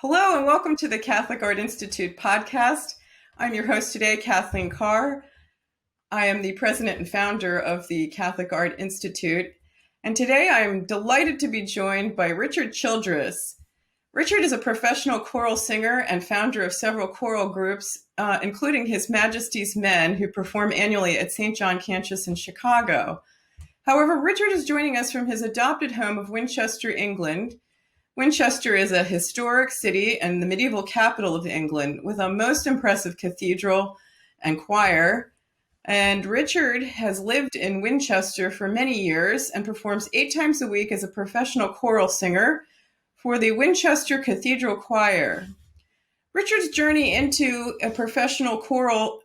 Hello and welcome to the Catholic Art Institute podcast. I'm your host today, Kathleen Carr. I am the president and founder of the Catholic Art Institute. And today I'm delighted to be joined by Richard Childress. Richard is a professional choral singer and founder of several choral groups, including His Majestys Men, who perform annually at St. John Campus in Chicago. However, Richard is joining us from his adopted home of Winchester, England. Winchester is a historic city and the medieval capital of England with a most impressive cathedral and choir. And Richard has lived in Winchester for many years and performs 8 times a week as a professional choral singer for the Winchester Cathedral Choir. Richard's journey into a professional choral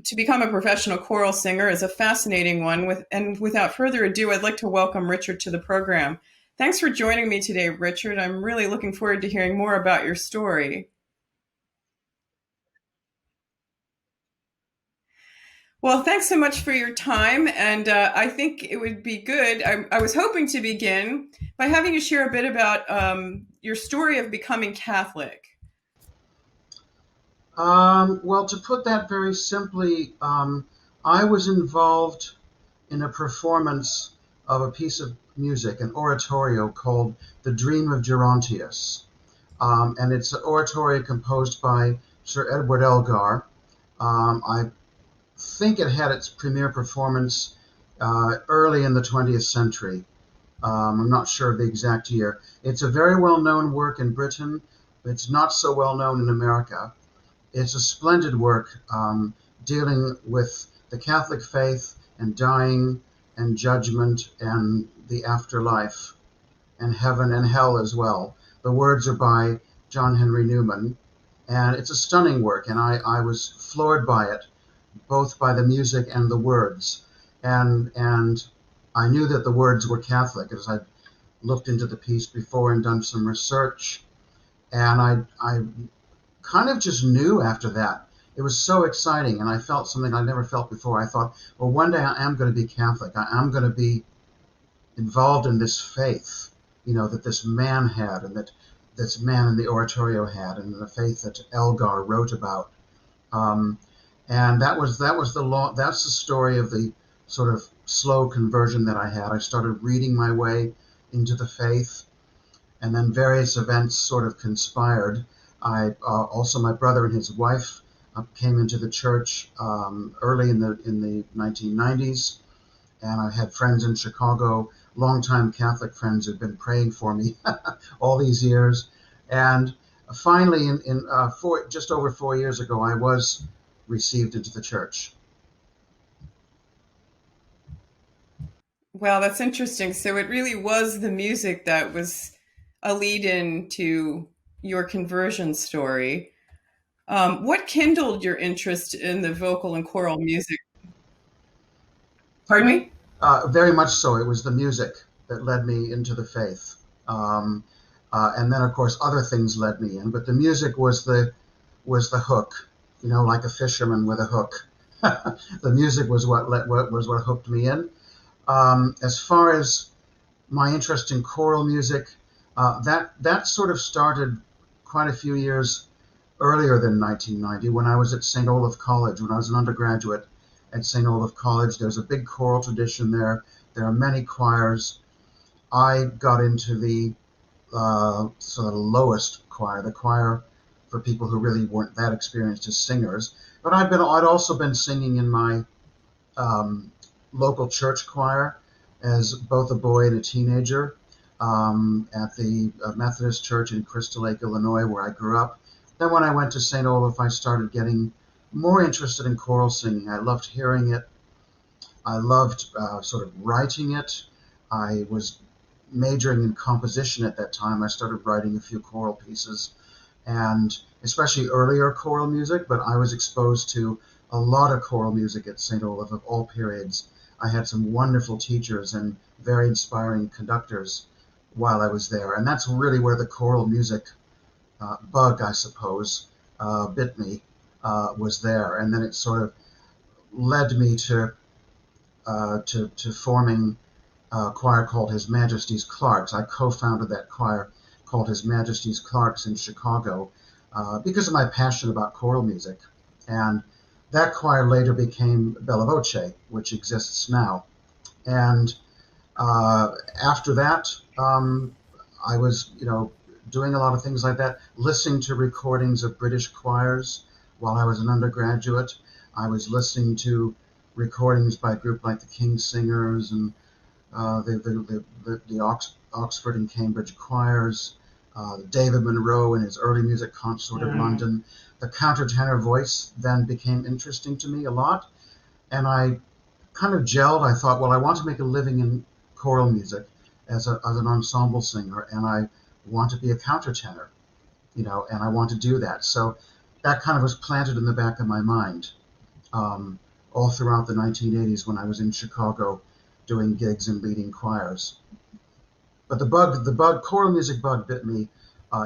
to become a professional choral singer is a fascinating one. And without further ado, I'd like to welcome Richard to the program. Thanks for joining me today, Richard. I'm really looking forward to hearing more about your story. Well, thanks so much for your time. And I think it would be good. I was hoping to begin by having you share a bit about your story of becoming Catholic. Well, to put that very simply, I was involved in a performance of a piece of music, an oratorio called The Dream of Gerontius. And it's an oratorio composed by Sir Edward Elgar. I think it had its premiere performance early in the 20th century. I'm not sure of the exact year. It's a very well-known work in Britain. It's not so well-known in America. It's a splendid work dealing with the Catholic faith and dying and judgment and the afterlife and heaven and hell as well. The words are by John Henry Newman, and it's a stunning work, and I was floored by it, both by the music and the words. And I knew that the words were Catholic as I'd looked into the piece before and done some research. And I kind of just knew after that. It was so exciting, and I felt something I never felt before. I thought, well, one day I am going to be Catholic. I am going to be involved in this faith, that this man had, and that this man in the oratorio had, and the faith that Elgar wrote about. And that's the story of the sort of slow conversion that I had. I started reading my way into the faith, and then various events sort of conspired. Also, my brother and his wife came into the church early in the 1990s, and I had friends in Chicago, longtime Catholic friends who'd been praying for me all these years. And finally, just over 4 years ago, I was received into the church. Wow, that's interesting. So it really was the music that was a lead-in to your conversion story. What kindled your interest in the vocal and choral music? Pardon me? Very much so. It was the music that led me into the faith. And then, of course, other things led me in. But the music was the hook, like a fisherman with a hook. The music was what hooked me in. As far as my interest in choral music, that sort of started quite a few years earlier than 1990 when I was at St. Olaf College, when I was an undergraduate at St. Olaf College. There's a big choral tradition there. There are many choirs. I got into the sort of lowest choir, the choir for people who really weren't that experienced as singers. But I'd also been singing in my local church choir as both a boy and a teenager at the Methodist Church in Crystal Lake, Illinois, where I grew up. Then when I went to St. Olaf, I started getting more interested in choral singing. I loved hearing it. I loved sort of writing it. I was majoring in composition at that time. I started writing a few choral pieces, and especially earlier choral music, but I was exposed to a lot of choral music at St. Olaf of all periods. I had some wonderful teachers and very inspiring conductors while I was there, and that's really where the choral music bug, I suppose, bit me, was there. And then it sort of led me to forming a choir called His Majesty's Clerks. I co-founded that choir called His Majesty's Clerks in Chicago because of my passion about choral music. And that choir later became Bella Voce, which exists now. And after that, I was, doing a lot of things like that, listening to recordings of British choirs while I was an undergraduate. I was listening to recordings by a group like the King's Singers and the Oxford and Cambridge choirs, David Monroe and his early music consort of London. The countertenor voice then became interesting to me a lot, and I kind of gelled. I thought, well, I want to make a living in choral music as an ensemble singer, and I want to be a countertenor, and I want to do that. So that kind of was planted in the back of my mind all throughout the 1980s when I was in Chicago doing gigs and leading choirs. But the choral music bug bit me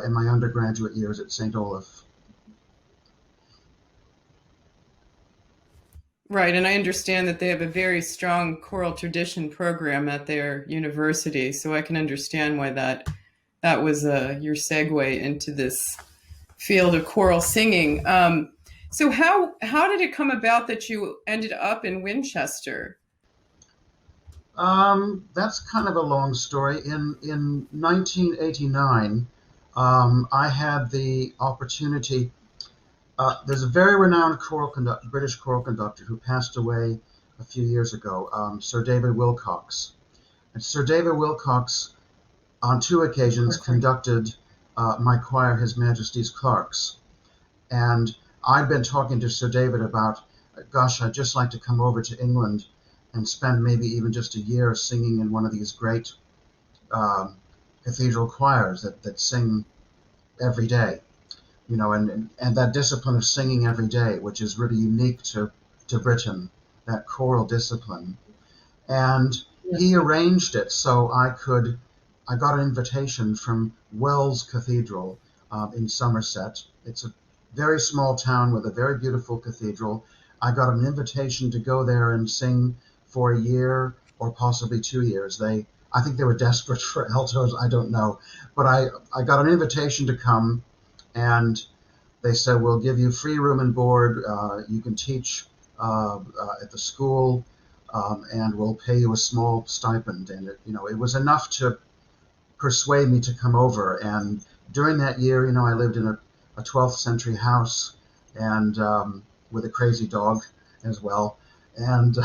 in my undergraduate years at St. Olaf. Right, and I understand that they have a very strong choral tradition program at their university, so I can understand why that was your segue into this field of choral singing. So how did it come about that you ended up in Winchester? That's kind of a long story. In 1989, I had the opportunity. There's a very renowned British choral conductor who passed away a few years ago, Sir David Wilcox. And Sir David Wilcox, on two occasions, conducted my choir, His Majesty's Clerks. And I'd been talking to Sir David about, gosh, I'd just like to come over to England and spend maybe even just a year singing in one of these great cathedral choirs that sing every day. And that discipline of singing every day, which is really unique to Britain, that choral discipline. And he arranged it so I got an invitation from Wells Cathedral in Somerset. It's a very small town with a very beautiful cathedral. I got an invitation to go there and sing for a year or possibly 2 years. I think they were desperate for altos, I don't know. But I got an invitation to come, and they said, we'll give you free room and board. You can teach at the school, and we'll pay you a small stipend. And it was enough to persuade me to come over. And during that year, I lived in a 12th century house and with a crazy dog as well. And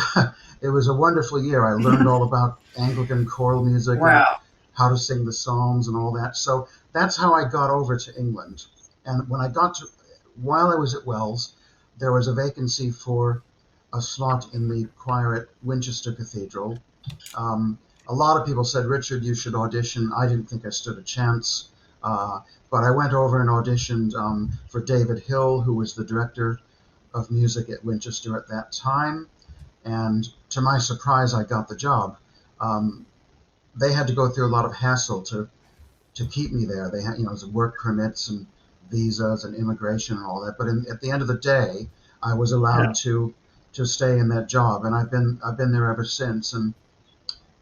it was a wonderful year. I learned all about Anglican choral music and how to sing the psalms and all that. So that's how I got over to England. And while I was at Wells, there was a vacancy for a slot in the choir at Winchester Cathedral. A lot of people said, Richard, you should audition. I didn't think I stood a chance. But I went over and auditioned for David Hill, who was the director of music at Winchester at that time. And to my surprise, I got the job. They had to go through a lot of hassle to keep me there. They had, work permits and visas and immigration and all that. But at the end of the day, I was allowed to stay in that job, and I've been there ever since. And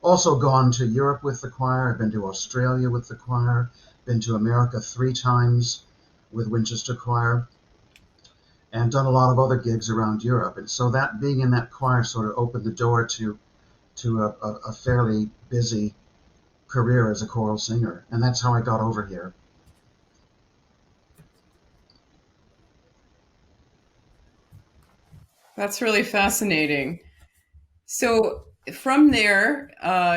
also gone to Europe with the choir. I've been to Australia with the choir. Been to America 3 times with Winchester Choir, and done a lot of other gigs around Europe. And so that being in that choir sort of opened the door to a fairly busy career as a choral singer. And that's how I got over here. That's really fascinating. So from there,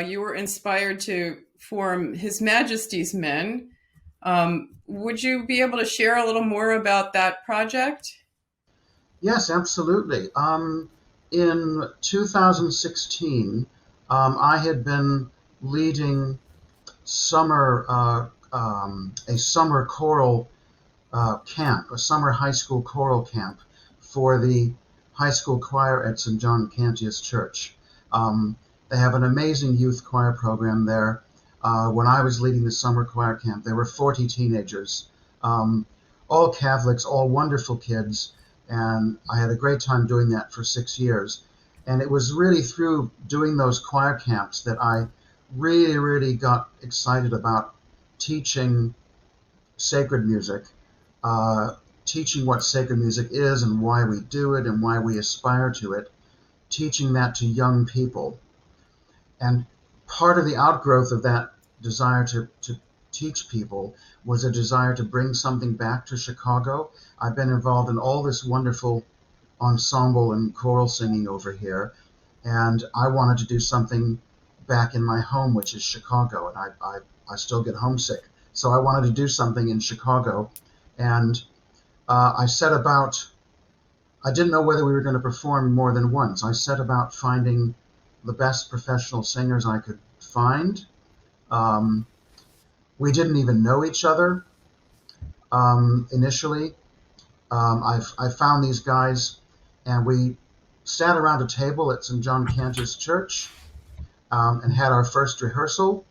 you were inspired to form His Majesty's Men. Would you be able to share a little more about that project? Yes, absolutely. In 2016, I had been leading a summer choral camp, a summer high school choral camp for the high school choir at St. John Cantius Church. They have an amazing youth choir program there. When I was leading the summer choir camp, there were 40 teenagers, all Catholics, all wonderful kids, and I had a great time doing that for 6 years. And it was really through doing those choir camps that I really, really got excited about teaching sacred music, teaching what sacred music is and why we do it and why we aspire to it, teaching that to young people. And part of the outgrowth of that desire to teach people was a desire to bring something back to Chicago. I've been involved in all this wonderful ensemble and choral singing over here, and I wanted to do something back in my home, which is Chicago, and I still get homesick. So I wanted to do something in Chicago, and I set about, I didn't know whether we were going to perform more than once. I set about finding the best professional singers I could find. Um, we didn't even know each other initially. I found these guys, and we sat around a table at St. John Cantor's Church and had our first rehearsal,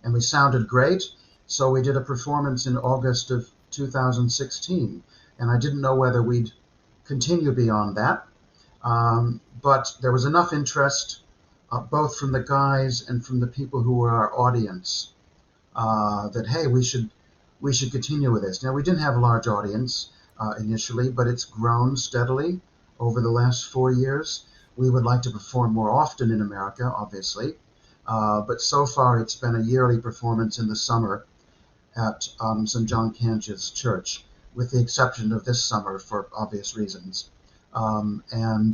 and we sounded great. So we did a performance in August of 2016, and I didn't know whether we'd continue beyond that, but there was enough interest, both from the guys and from the people who were our audience, that hey, we should continue with this. Now we didn't have a large audience initially, but it's grown steadily over the last 4 years. We would like to perform more often in America, obviously, but so far it's been a yearly performance in the summer at St. John Cantor's Church, with the exception of this summer for obvious reasons. And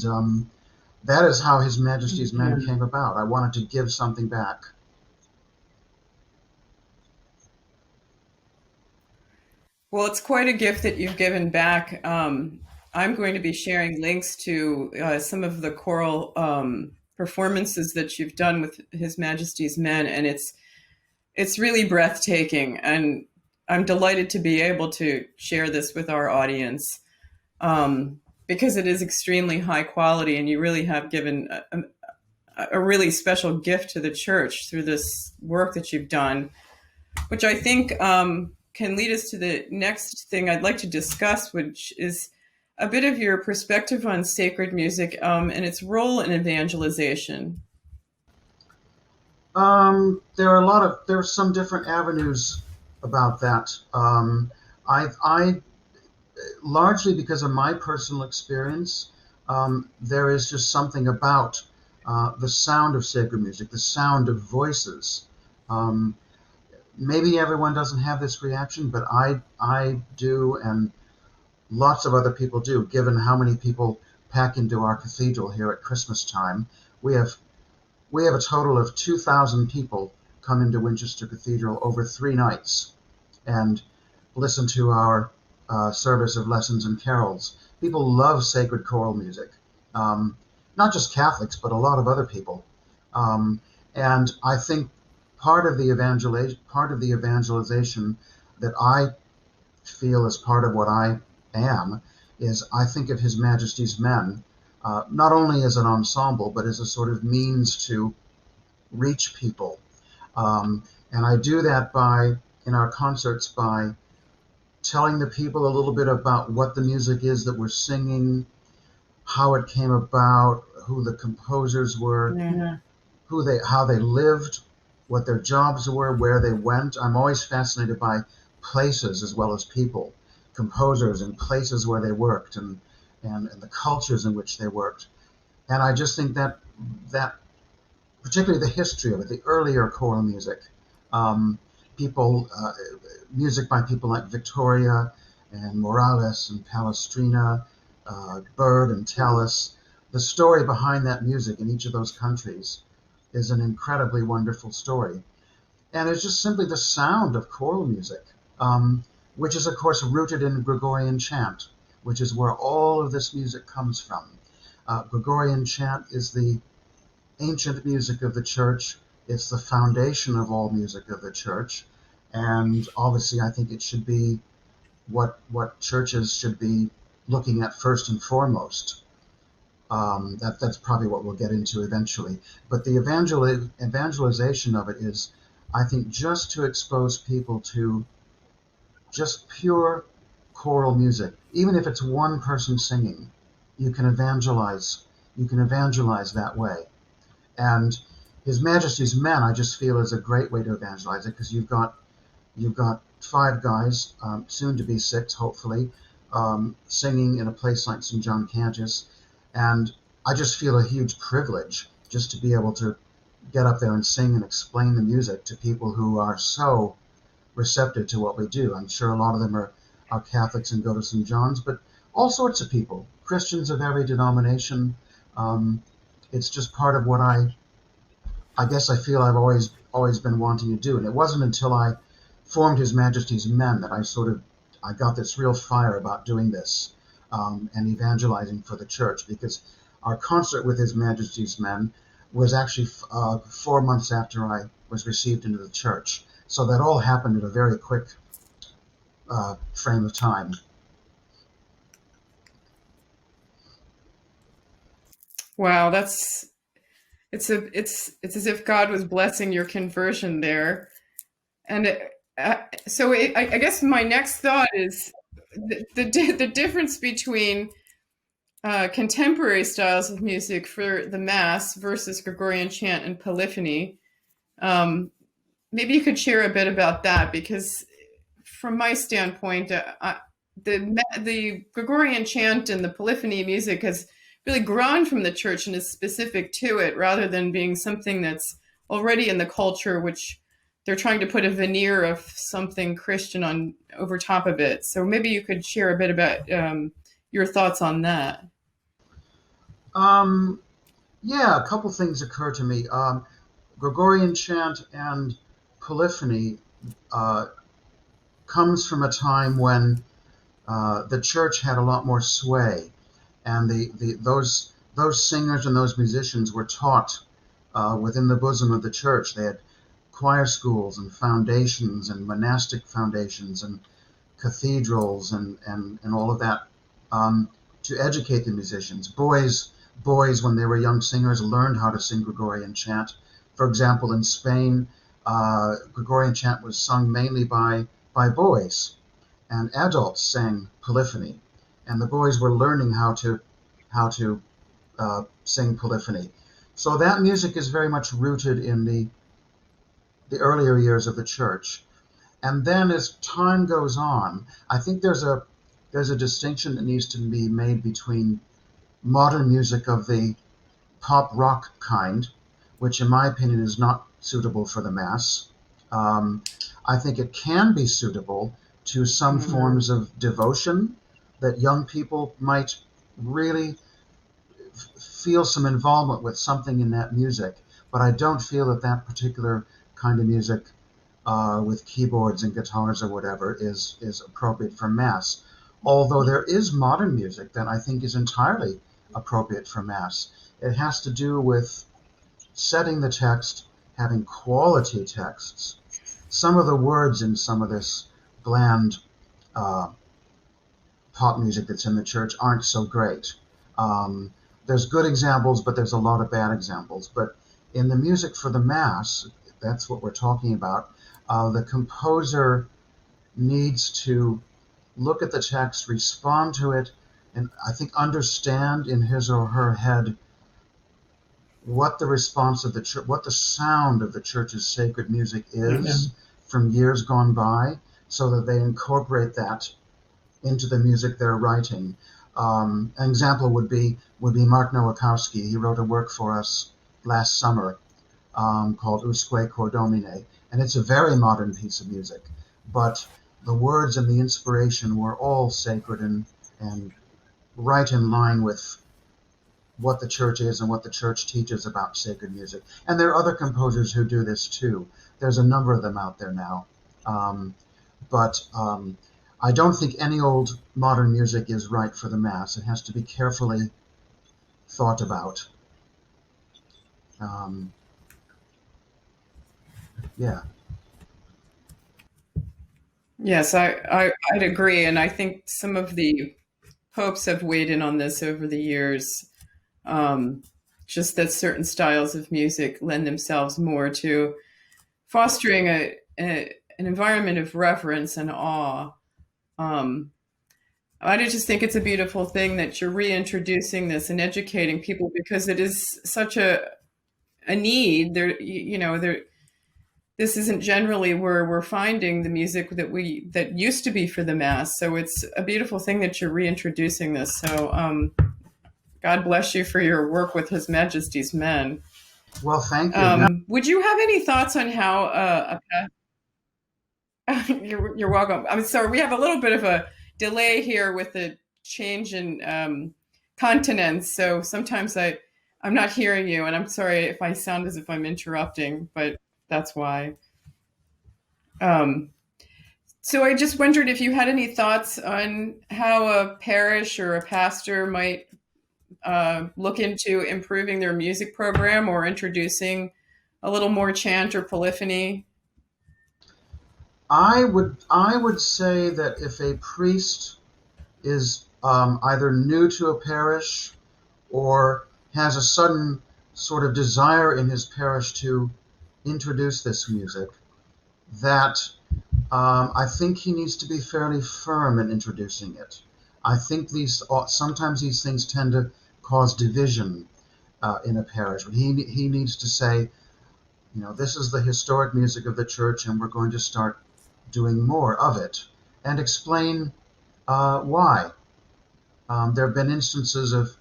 that is how His Majesty's Men came about. I wanted to give something back. Well, it's quite a gift that you've given back. I'm going to be sharing links to some of the choral performances that you've done with His Majesty's Men, and it's really breathtaking. And I'm delighted to be able to share this with our audience because it is extremely high quality, and you really have given a really special gift to the church through this work that you've done, which I think can lead us to the next thing I'd like to discuss, which is a bit of your perspective on sacred music and its role in evangelization. There are some different avenues about that. I largely because of my personal experience, there is just something about the sound of sacred music, the sound of voices. Um, Maybe everyone doesn't have this reaction, but I do, and lots of other people do, given how many people pack into our cathedral here at Christmas time. We have a total of 2,000 people come into Winchester Cathedral over 3 nights and listen to our service of lessons and carols. People love sacred choral music, not just Catholics, but a lot of other people. And I think part of the evangelization that I feel as part of what I am is I think of His Majesty's Men not only as an ensemble, but as a sort of means to reach people. And I do that in our concerts, by telling the people a little bit about what the music is that we're singing, how it came about, who the composers were, how they lived, what their jobs were, where they went. I'm always fascinated by places as well as people, composers and places where they worked, and the cultures in which they worked. And I just think that particularly the history of it, the earlier choral music, people, music by people like Victoria and Morales and Palestrina, Byrd and Tallis. The story behind that music in each of those countries is an incredibly wonderful story. And it's just simply the sound of choral music, which is, of course, rooted in Gregorian chant, which is where all of this music comes from. Gregorian chant is the ancient music of the church. It's the foundation of all music of the church. And obviously, I think it should be what churches should be looking at first and foremost. That's probably what we'll get into eventually. But the evangelization of it is, I think, just to expose people to just pure choral music. Even if it's one person singing, you can evangelize. You can evangelize that way. And His Majesty's Men, I just feel, is a great way to evangelize it, because you've got 5 guys, soon to be 6, hopefully, singing in a place like St. John Cantus. And I just feel a huge privilege just to be able to get up there and sing and explain the music to people who are so receptive to what we do. I'm sure a lot of them are Catholics and go to St. John's, but all sorts of people, Christians of every denomination. It's just part of what I guess I feel I've always been wanting to do. And it wasn't until I formed His Majesty's Men that I got this real fire about doing this, and evangelizing for the church, because our concert with His Majesty's Men was actually 4 months after I was received into the church. So that all happened in a very quick frame of time. Wow, it's as if God was blessing your conversion there. And I guess my next thought is the difference between contemporary styles of music for the Mass versus Gregorian chant and polyphony. Maybe you could share a bit about that, because from my standpoint, the Gregorian chant and the polyphony music has really grown from the church and is specific to it, rather than being something that's already in the culture, which they're trying to put a veneer of something Christian on over top of it. So maybe you could share a bit about your thoughts on that. Um, yeah, a couple things occur to me. Gregorian chant and polyphony uh, comes from a time when the church had a lot more sway, and those singers and those musicians were taught within the bosom of the church. They had choir schools and foundations and monastic foundations and cathedrals and all of that, to educate the musicians. Boys, when they were young singers, learned how to sing Gregorian chant. For example, in Spain, Gregorian chant was sung mainly by boys, and adults sang polyphony, and the boys were learning how to sing polyphony. So that music is very much rooted in the earlier years of the church. And then as time goes on, I think there's a distinction that needs to be made between modern music of the pop rock kind, which in my opinion is not suitable for the Mass. Um, I think it can be suitable to some forms of devotion that young people might really feel some involvement with something in that music, but I don't feel that particular kind of music with keyboards and guitars or whatever is appropriate for Mass. Although there is modern music that I think is entirely appropriate for Mass. It has to do with setting the text, having quality texts. Some of the words in some of this bland uh, pop music that's in the church aren't so great. Um, there's good examples, but there's a lot of bad examples. But in the music for the Mass, that's what we're talking about. The composer needs to look at the text, respond to it, and I think understand in his or her head what the response of the church, what the sound of the church's sacred music is from years gone by, so that they incorporate that into the music they're writing. An example would be Mark Nowakowski. He wrote a work for us last summer called Usque Cor Domine, and it's a very modern piece of music, but the words and the inspiration were all sacred and right in line with what the church is and what the church teaches about sacred music. And there are other composers who do this too. There's a number of them out there now. But I don't think any old modern music is right for the Mass. It has to be carefully thought about. Um, yeah. Yes, I'd agree, and I think some of the popes have weighed in on this over the years. Um, just that certain styles of music lend themselves more to fostering an environment of reverence and awe. Um, I just think it's a beautiful thing that you're reintroducing this and educating people, because it is such a need. There, this isn't generally where we're finding the music that used to be for the Mass. So it's a beautiful thing that you're reintroducing this. So God bless you for your work with His Majesty's Men. Well, thank you. Yeah. Would you have any thoughts on how you're welcome. I'm sorry, we have a little bit of a delay here with the change in continents, so sometimes I'm not hearing you, and I'm sorry if I sound as if I'm interrupting, but that's why. So I just wondered if you had any thoughts on how a parish or a pastor might look into improving their music program or introducing a little more chant or polyphony. I would say that if a priest is either new to a parish or has a sudden sort of desire in his parish to introduce this music, that I think he needs to be fairly firm in introducing it. I think sometimes these things tend to cause division in a parish, but he needs to say, this is the historic music of the church, and we're going to start doing more of it, and explain why. There have been instances of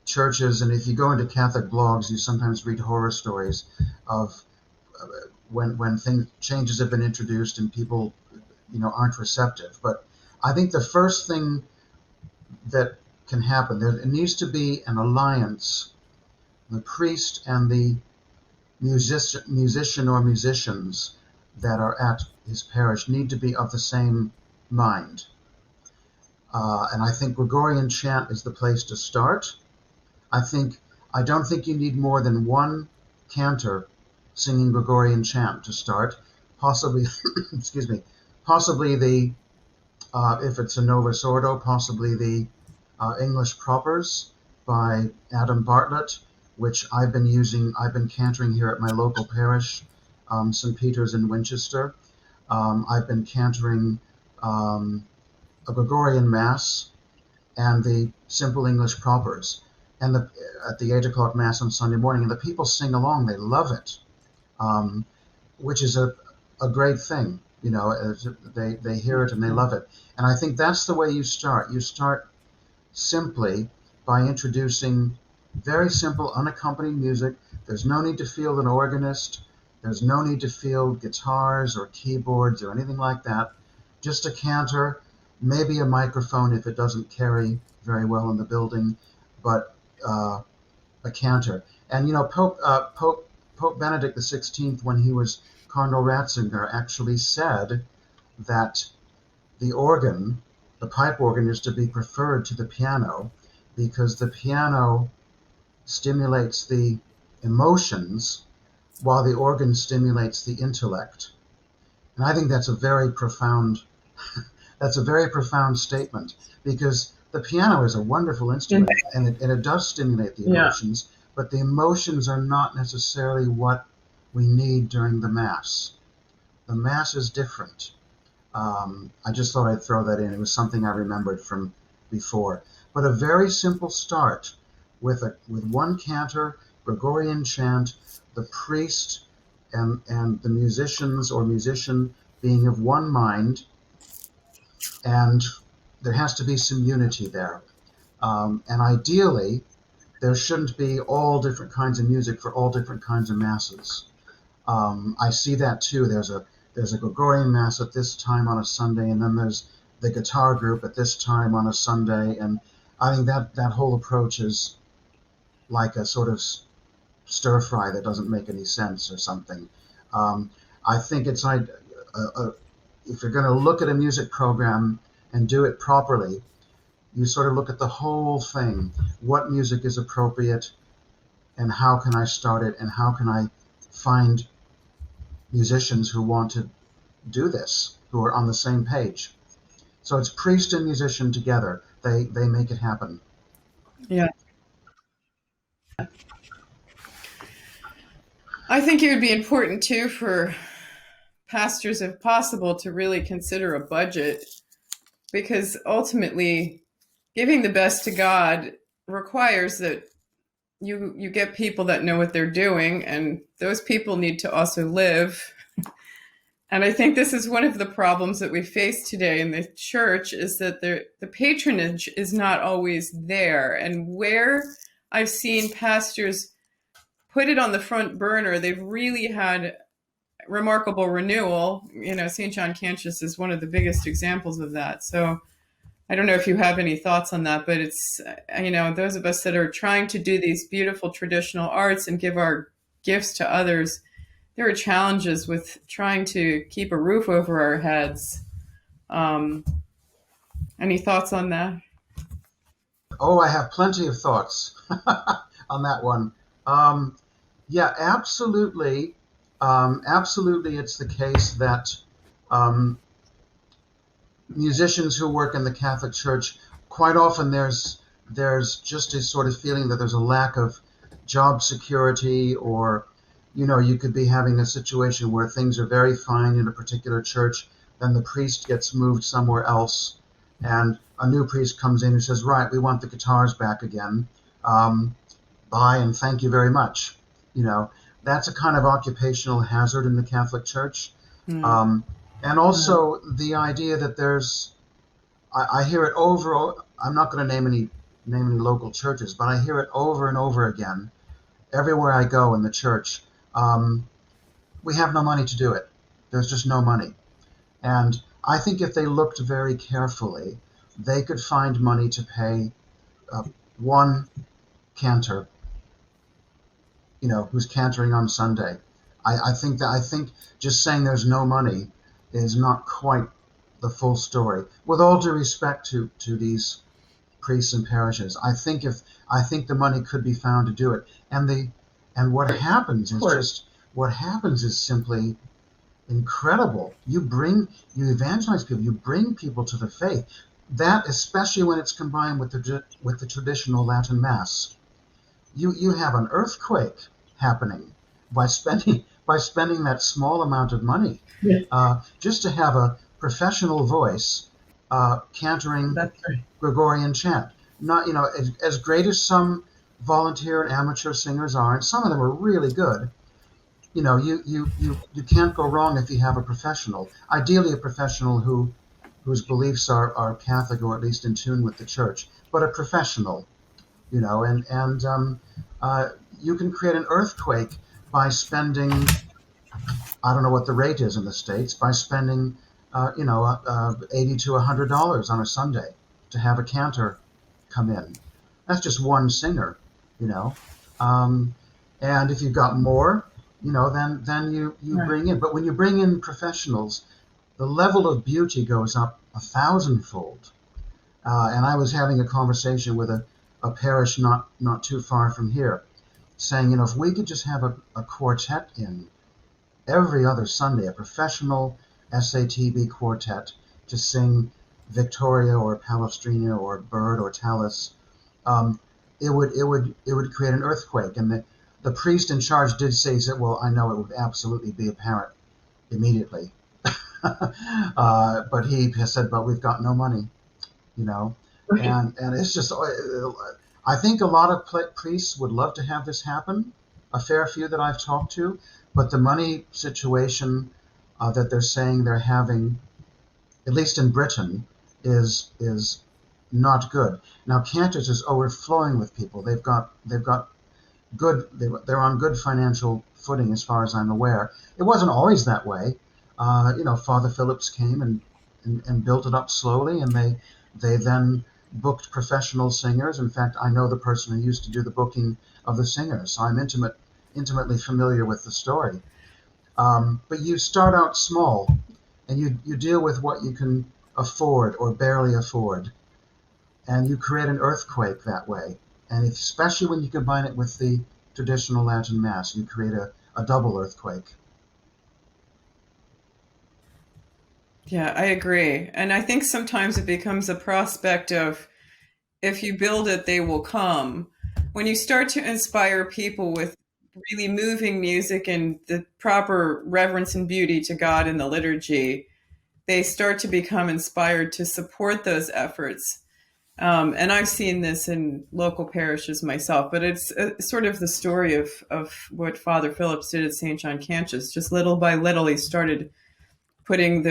churches, and if you go into Catholic blogs, you sometimes read horror stories of when changes have been introduced and people, aren't receptive. But I think the first thing that can happen, there needs to be an alliance. The priest and the musician or musicians that are at his parish need to be of the same mind. And I think Gregorian chant is the place to start. I don't think you need more than one cantor singing Gregorian chant to start. Possibly, excuse me, possibly if it's a Novus Ordo, possibly the English Propers by Adam Bartlett, which I've been cantering here at my local parish, St. Peter's in Winchester. I've been cantering a Gregorian Mass and the simple English Propers, and at the 8 o'clock Mass on Sunday morning, and the people sing along. They love it, which is a great thing. They hear it and they love it. And I think that's the way you start. You start simply by introducing very simple, unaccompanied music. There's no need to field an organist. There's no need to field guitars or keyboards or anything like that. Just a cantor, maybe a microphone if it doesn't carry very well in the building, but a cantor. And Pope Benedict XVI, when he was Cardinal Ratzinger, actually said that the pipe organ, is to be preferred to the piano because the piano stimulates the emotions while the organ stimulates the intellect. And I think that's a very profound statement, because the piano is a wonderful instrument and it does stimulate the emotions, but the emotions are not necessarily what we need during the Mass. The Mass is different. I just thought I'd throw that in. It was something I remembered from before. But a very simple start with one cantor, Gregorian chant, the priest and the musicians or musician being of one mind, and there has to be some unity there. And ideally, there shouldn't be all different kinds of music for all different kinds of masses. I see that too. There's a Gregorian Mass at this time on a Sunday, and then there's the guitar group at this time on a Sunday, and I think that whole approach is like a sort of stir fry that doesn't make any sense or something. I think it's like if you're going to look at a music program and do it properly, you sort of look at the whole thing. What music is appropriate, and how can I start it, and how can I find musicians who want to do this, who are on the same page. So it's priest and musician together. They make it happen. Yeah. I think it would be important too for pastors, if possible, to really consider a budget, because ultimately giving the best to God requires that you get people that know what they're doing, and those people need to also live And I think this is one of the problems that we face today in the church is that the patronage is not always there. And where I've seen pastors put it on the front burner, they've really had remarkable renewal. St. John Cantius is one of the biggest examples of that. So I don't know if you have any thoughts on that, but it's, those of us that are trying to do these beautiful traditional arts and give our gifts to others, there are challenges with trying to keep a roof over our heads. Um, any thoughts on that? Oh, I have plenty of thoughts on that one. Um, yeah, absolutely. Absolutely, it's the case that um, musicians who work in the Catholic Church, quite often there's just a sort of feeling that there's a lack of job security, or you could be having a situation where things are very fine in a particular church, then the priest gets moved somewhere else, and a new priest comes in who says, right, we want the guitars back again. Um, Bye and thank you very much. You know, that's a kind of occupational hazard in the Catholic Church. Mm. Um, and also the idea that I hear it over. I'm not going to name any local churches, but I hear it over and over again everywhere I go in the church. Um, we have no money to do it. There's just no money. And I think if they looked very carefully, they could find money to pay uh, one cantor, who's cantering on Sunday. I think just saying there's no money is not quite the full story. With all due respect to these priests and parishes, I think the money could be found to do it. And what happens is simply incredible. You evangelize people, you bring people to the faith. That, especially when it's combined with the traditional Latin Mass, you have an earthquake happening by spending that small amount of money, just to have a professional voice cantering That's right. Gregorian chant. Not as great as some volunteer and amateur singers are, and some of them are really good. You can't go wrong if you have a professional. Ideally, a professional whose beliefs are Catholic, or at least in tune with the Church, but a professional. And uh, you can create an earthquake by spending, I don't know what the rate is in the States, by spending, $80 to $100 on a Sunday to have a cantor come in. That's just one singer, you know. Um, and if you've got more, then you Right. bring in. But when you bring in professionals, the level of beauty goes up a thousandfold. And I was having a conversation with a parish not too far from here, saying, if we could just have a quartet in every other Sunday, a professional SATB quartet to sing Victoria or Palestrina or Bird or Tallis, um, it would create an earthquake. And the priest in charge did say, he said, well, I know it would absolutely be apparent immediately. But he has said, but we've got no money, you know. And it's just, I think a lot of priests would love to have this happen, a fair few that I've talked to, but the money situation that they're saying they're having, at least in Britain, is not good. Now Cantus is overflowing with people. They've got good. They're on good financial footing, as far as I'm aware. It wasn't always that way. Father Phillips came and built it up slowly, and they then booked professional singers. In fact, I know the person who used to do the booking of the singers, so I'm intimately familiar with the story. But you start out small, and you deal with what you can afford or barely afford, and you create an earthquake that way. And especially when you combine it with the traditional Latin Mass, you create a double earthquake. Yeah, I agree. And I think sometimes it becomes a prospect of if you build it, they will come. When you start to inspire people with really moving music and the proper reverence and beauty to God in the liturgy, they start to become inspired to support those efforts. And I've seen this in local parishes myself, but it's sort of the story of what Father Phillips did at St. John Cantius. Just little by little, he started putting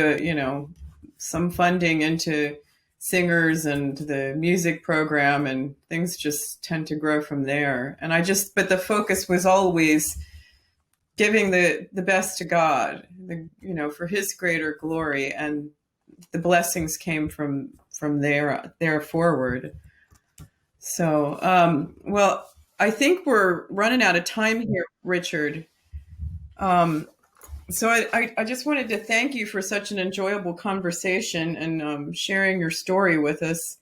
some funding into singers and the music program, and things just tend to grow from there. And but the focus was always giving the best to God, for His greater glory, and the blessings came from there forward. So, well, I think we're running out of time here, Richard. So I just wanted to thank you for such an enjoyable conversation and sharing your story with us.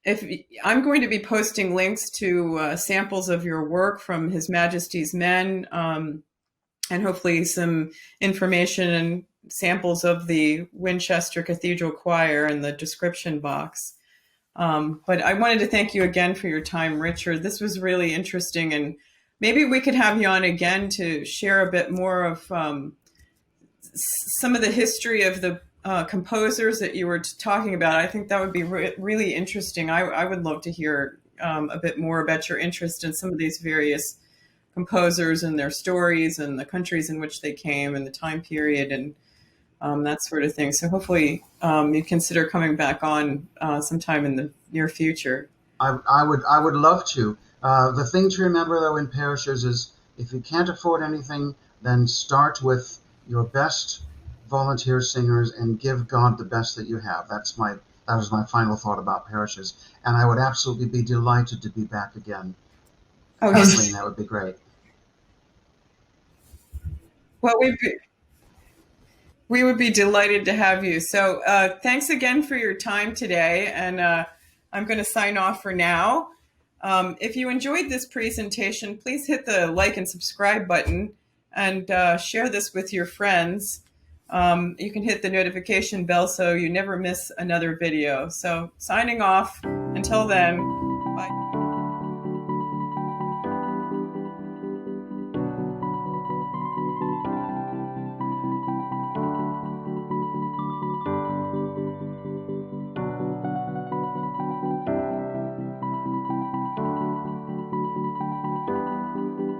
If I'm going to be posting links to samples of your work from His Majesty's Men, and hopefully some information and samples of the Winchester Cathedral Choir in the description box. But I wanted to thank you again for your time, Richard. This was really interesting, and maybe we could have you on again to share a bit more of some of the history of the composers that you were talking about. I think that would be really interesting. I would love to hear a bit more about your interest in some of these various composers and their stories and the countries in which they came and the time period and that sort of thing. So hopefully you consider coming back on sometime in the near future. I would love to. The thing to remember, though, in parishes is if you can't afford anything, then start with your best volunteer singers and give God the best that you have. That was my final thought about parishes. And I would absolutely be delighted to be back again. Oh, Kathleen, that would be great. Well, we would be delighted to have you. So thanks again for your time today. And I'm going to sign off for now. If you enjoyed this presentation, please hit the like and subscribe button and share this with your friends. You can hit the notification bell so you never miss another video. So signing off. Until then.